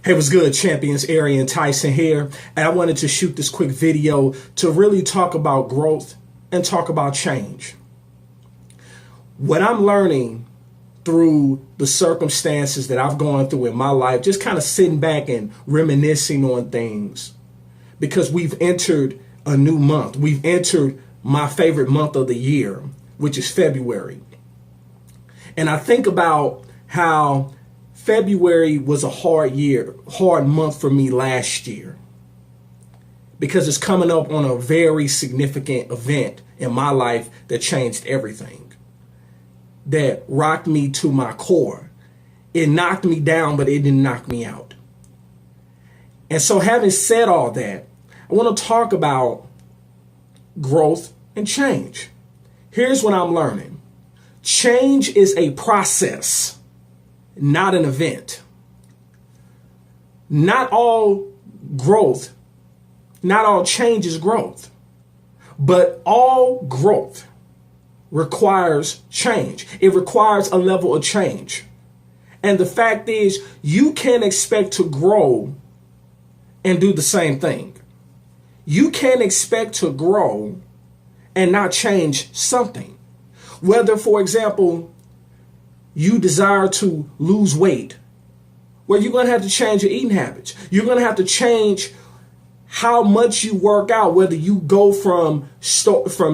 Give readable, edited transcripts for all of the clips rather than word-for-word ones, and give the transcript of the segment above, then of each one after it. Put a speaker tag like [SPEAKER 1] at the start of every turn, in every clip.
[SPEAKER 1] Hey, what's good, champions? Arian, Tyson here, and I wanted to shoot this quick video to really talk about growth and talk about change. What I'm learning through the circumstances that I've gone through in my life, just kind of sitting back and reminiscing on things, because we've entered a new month. We've entered my favorite month of the year, which is February. And I think about how February was a hard month for me last year, because it's coming up on a very significant event in my life that changed everything, that rocked me to my core. It knocked me down, but it didn't knock me out. And so, having said all that, I want to talk about growth and change. Here's what I'm learning. Change is a process, not an event. Not all change is growth, but all growth requires change. It requires a level of change. And the fact is, you can't expect to grow and do the same thing. You can't expect to grow and not change something. Whether, for example, you desire to lose weight, well, you're going to have to change your eating habits. You're going to have to change how much you work out, whether you go from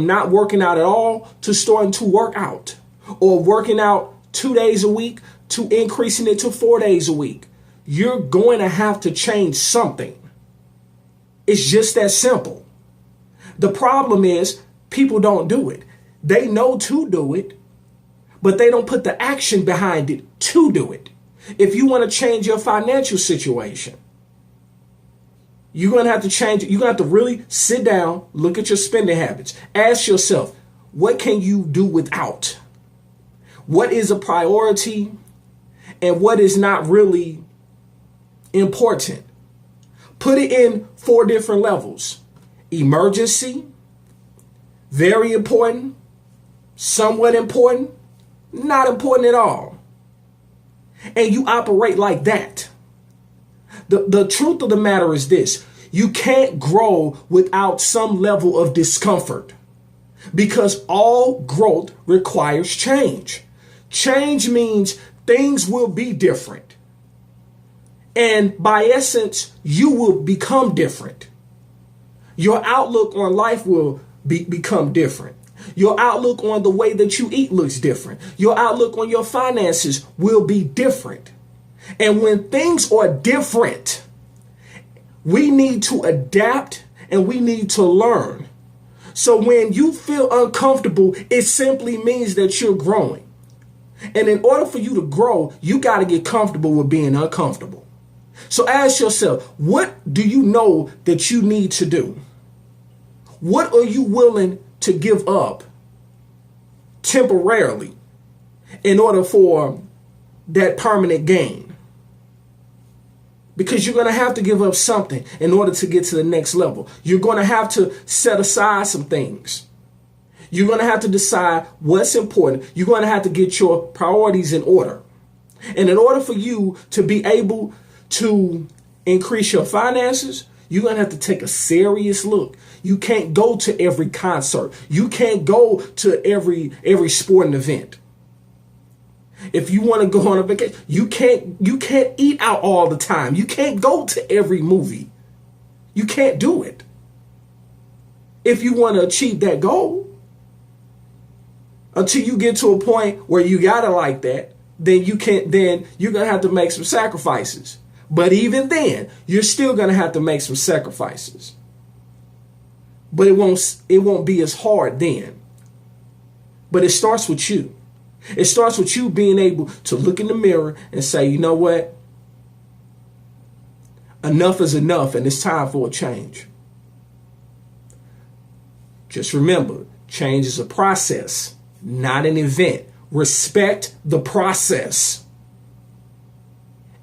[SPEAKER 1] not working out at all to starting to work out, or working out 2 days a week to increasing it to 4 days a week. You're going to have to change something. It's just that simple. The problem is people don't do it. They know to do it, but they don't put the action behind it to do it. If you want to change your financial situation, you're going to have to change it. You're going to have to really sit down, look at your spending habits. Ask yourself, what can you do without? What is a priority and what is not really important? Put it in 4 different levels. Emergency, very important, somewhat important, not important at all. And you operate like that. The truth of the matter is this: you can't grow without some level of discomfort, because all growth requires change. Change means things will be different. And by essence, you will become different. Your outlook on life will become different. Your outlook on the way that you eat looks different. Your outlook on your finances will be different. And when things are different, we need to adapt and we need to learn. So when you feel uncomfortable, it simply means that you're growing. And in order for you to grow, you got to get comfortable with being uncomfortable. So ask yourself, what do you know that you need to do? What are you willing to give up temporarily in order for that permanent gain? Because you're going to have to give up something in order to get to the next level. You're going to have to set aside some things. You're going to have to decide what's important. You're going to have to get your priorities in order. And in order for you to be able to increase your finances, you're going to have to take a serious look. You can't go to every concert. You can't go to every sporting event. If you want to go on a vacation, you can't eat out all the time. You can't go to every movie. You can't do it. If you want to achieve that goal, until you get to a point where you got it like that, then you're going to have to make some sacrifices. But even then, you're still going to have to make some sacrifices. But it won't be as hard then. But it starts with you. It starts with you being able to look in the mirror and say, you know what? Enough is enough, and it's time for a change. Just remember, change is a process, not an event. Respect the process.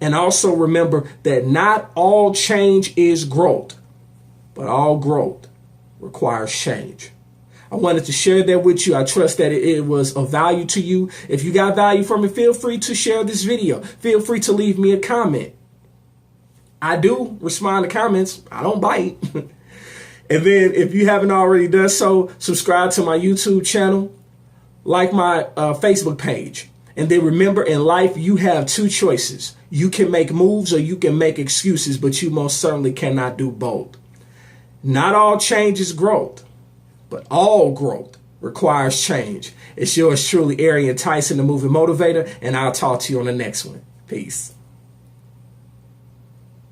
[SPEAKER 1] And also remember that not all change is growth, but all growth requires change. I wanted to share that with you. I trust that it was of value to you. If you got value from it, feel free to share this video. Feel free to leave me a comment. I do respond to comments. I don't bite. And then if you haven't already done so, subscribe to my YouTube channel, like my Facebook page. And then remember, in life, you have two choices. You can make moves or you can make excuses, but you most certainly cannot do both. Not all change is growth, but all growth requires change. It's yours truly, Arian Tyson, the Moving Motivator, and I'll talk to you on the next one. Peace.